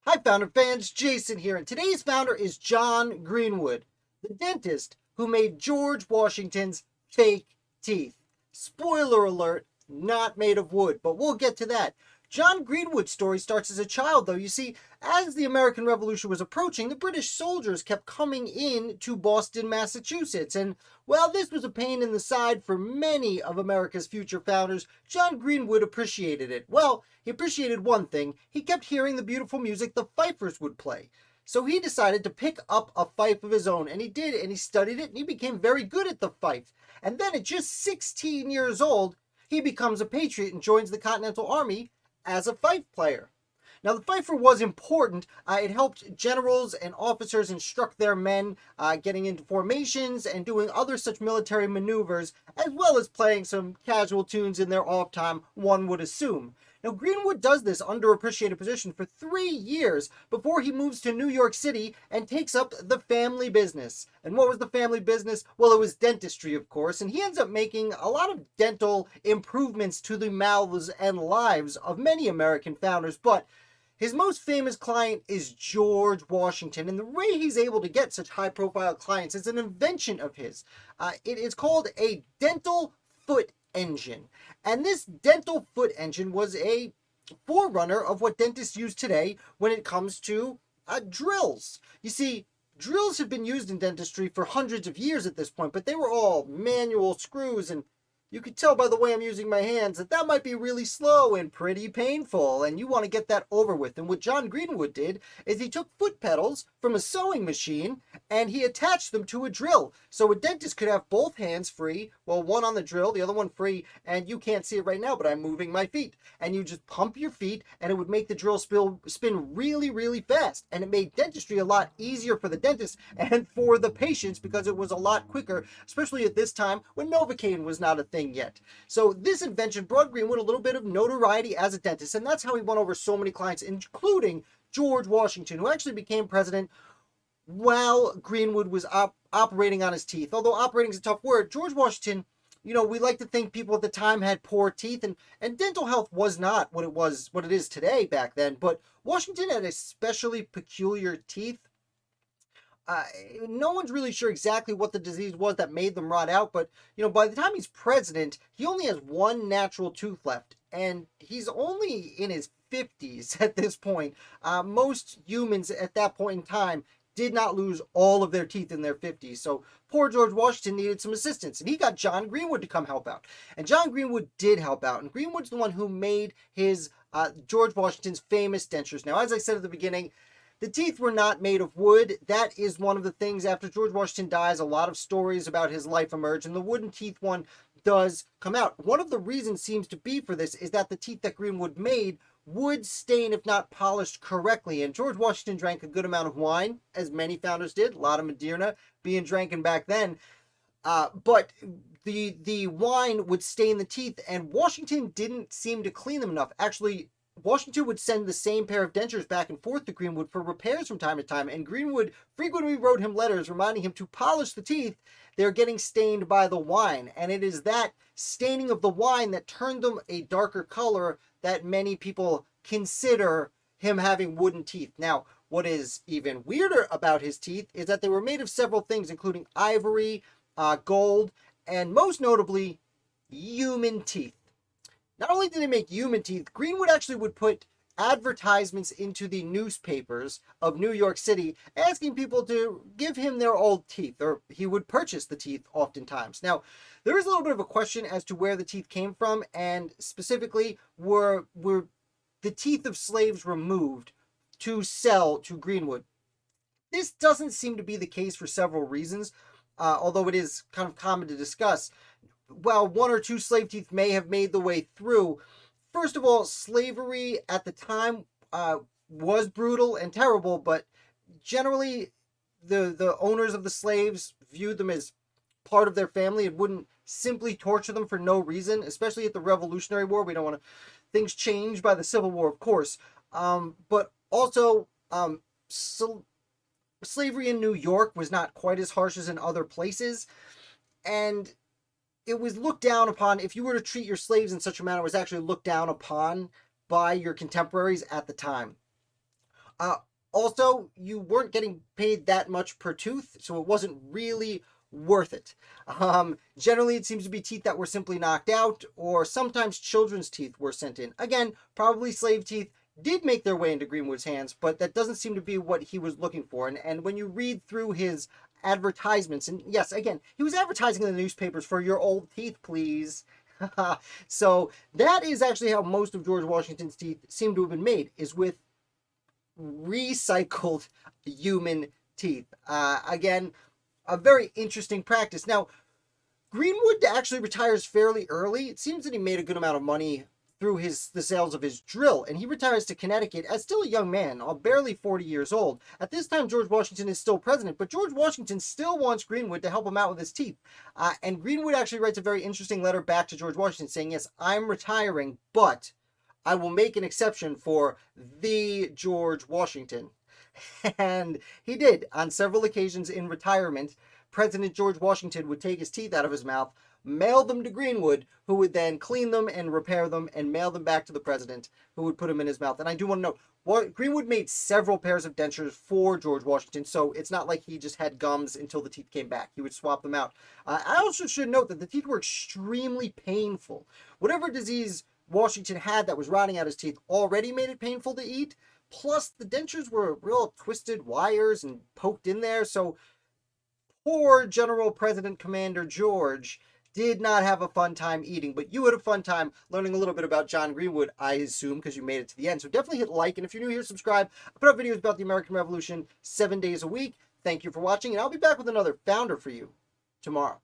Hi, Founder fans. Jason here, and today's founder is John Greenwood, the dentist who made George Washington's fake teeth. Spoiler alert, not made of wood, but we'll get to that. John Greenwood's story starts as a child, though. You see, as the American Revolution was approaching, the British soldiers kept coming in to Boston, Massachusetts, and while this was a pain in the side for many of America's future founders, John Greenwood appreciated it. Well, he appreciated one thing. He kept hearing the beautiful music the fifers would play. So he decided to pick up a fife of his own, and he did, and he studied it, and he became very good at the fife. And then at just 16 years old, he becomes a patriot and joins the Continental Army as a fife player. Now, the fifer was important. It helped generals and officers instruct their men, getting into formations and doing other such military maneuvers, as well as playing some casual tunes in their off time, one would assume. Now, Greenwood does this underappreciated position for 3 years before he moves to New York City and takes up the family business. And what was the family business? Well, it was dentistry, of course, and he ends up making a lot of dental improvements to the mouths and lives of many American founders, but his most famous client is George Washington, and the way he's able to get such high-profile clients is an invention of his. It is called a dental foot engine, and this dental foot engine was a forerunner of what dentists use today when it comes to drills. You see, drills have been used in dentistry for hundreds of years at this point, but they were all manual screws, and you could tell by the way I'm using my hands that might be really slow and pretty painful, and you want to get that over with. And what John Greenwood did is he took foot pedals from a sewing machine and he attached them to a drill. So a dentist could have both hands free, well, one on the drill, the other one free, and you can't see it right now, but I'm moving my feet. And you just pump your feet and it would make the drill spin really, really fast. And it made dentistry a lot easier for the dentist and for the patients because it was a lot quicker, especially at this time when Novocaine was not a thing yet. So this invention brought Greenwood a little bit of notoriety as a dentist, and that's how he won over so many clients, including George Washington, who actually became president while Greenwood was operating on his teeth. Although operating is a tough word, George Washington, we like to think people at the time had poor teeth, and dental health was not what it is today back then, but Washington had especially peculiar teeth. No one's really sure exactly what the disease was that made them rot out, but by the time he's president, he only has one natural tooth left, and he's only in his 50s at this point. Most humans at that point in time did not lose all of their teeth in their 50s, so poor George Washington needed some assistance, and he got John Greenwood to come help out. And John Greenwood did help out, and Greenwood's the one who made his George Washington's famous dentures. Now, as I said at the beginning, the teeth were not made of wood. That is one of the things. After George Washington dies, a lot of stories about his life emerge, and the wooden teeth one does come out. One of the reasons seems to be for this is that the teeth that Greenwood made would stain if not polished correctly. And George Washington drank a good amount of wine, as many founders did, a lot of Madeira being drinking back then. But the wine would stain the teeth, and Washington didn't seem to clean them enough. Actually, Washington would send the same pair of dentures back and forth to Greenwood for repairs from time to time, and Greenwood frequently wrote him letters reminding him to polish the teeth. They're getting stained by the wine, and it is that staining of the wine that turned them a darker color that many people consider him having wooden teeth. Now, what is even weirder about his teeth is that they were made of several things, including ivory, gold, and most notably, human teeth. Not only did they make human teeth, Greenwood actually would put advertisements into the newspapers of New York City asking people to give him their old teeth, or he would purchase the teeth oftentimes. Now, there is a little bit of a question as to where the teeth came from, and specifically were the teeth of slaves removed to sell to Greenwood. This doesn't seem to be the case for several reasons, although it is kind of common to discuss. While one or two slave teeth may have made the way through, first of all, slavery at the time was brutal and terrible, but generally the owners of the slaves viewed them as part of their family and wouldn't simply torture them for no reason, especially at the Revolutionary War. We don't want to... Things changed by the Civil War, of course, but also slavery in New York was not quite as harsh as in other places, and it was looked down upon. If you were to treat your slaves in such a manner, it was actually looked down upon by your contemporaries at the time. Uh, Also, you weren't getting paid that much per tooth, so it wasn't really worth it. Generally, it seems to be teeth that were simply knocked out, or sometimes children's teeth were sent in. Again, probably slave teeth did make their way into Greenwood's hands, but that doesn't seem to be what he was looking for. And when you read through his advertisements, and yes, again, he was advertising in the newspapers for your old teeth, please. So that is actually how most of George Washington's teeth seem to have been made, is with recycled human teeth. Again, a very interesting practice. Now, Greenwood actually retires fairly early. It seems that he made a good amount of money through the sales of his drill, and he retires to Connecticut as still a young man, barely 40 years old. At this time, George Washington is still president, but George Washington still wants Greenwood to help him out with his teeth. And Greenwood actually writes a very interesting letter back to George Washington saying, yes, I'm retiring, but I will make an exception for the George Washington. And he did. On several occasions in retirement, President George Washington would take his teeth out of his mouth, mail them to Greenwood, who would then clean them and repair them and mail them back to the president, who would put them in his mouth. And I do want to note, Greenwood made several pairs of dentures for George Washington, so it's not like he just had gums until the teeth came back. He would swap them out. I also should note that the teeth were extremely painful. Whatever disease Washington had that was rotting out his teeth already made it painful to eat. Plus, the dentures were real twisted wires and poked in there, so poor General President Commander George did not have a fun time eating, but you had a fun time learning a little bit about John Greenwood, I assume, because you made it to the end. So definitely hit like, and if you're new here, subscribe. I put up videos about the American Revolution 7 days a week. Thank you for watching, and I'll be back with another founder for you tomorrow.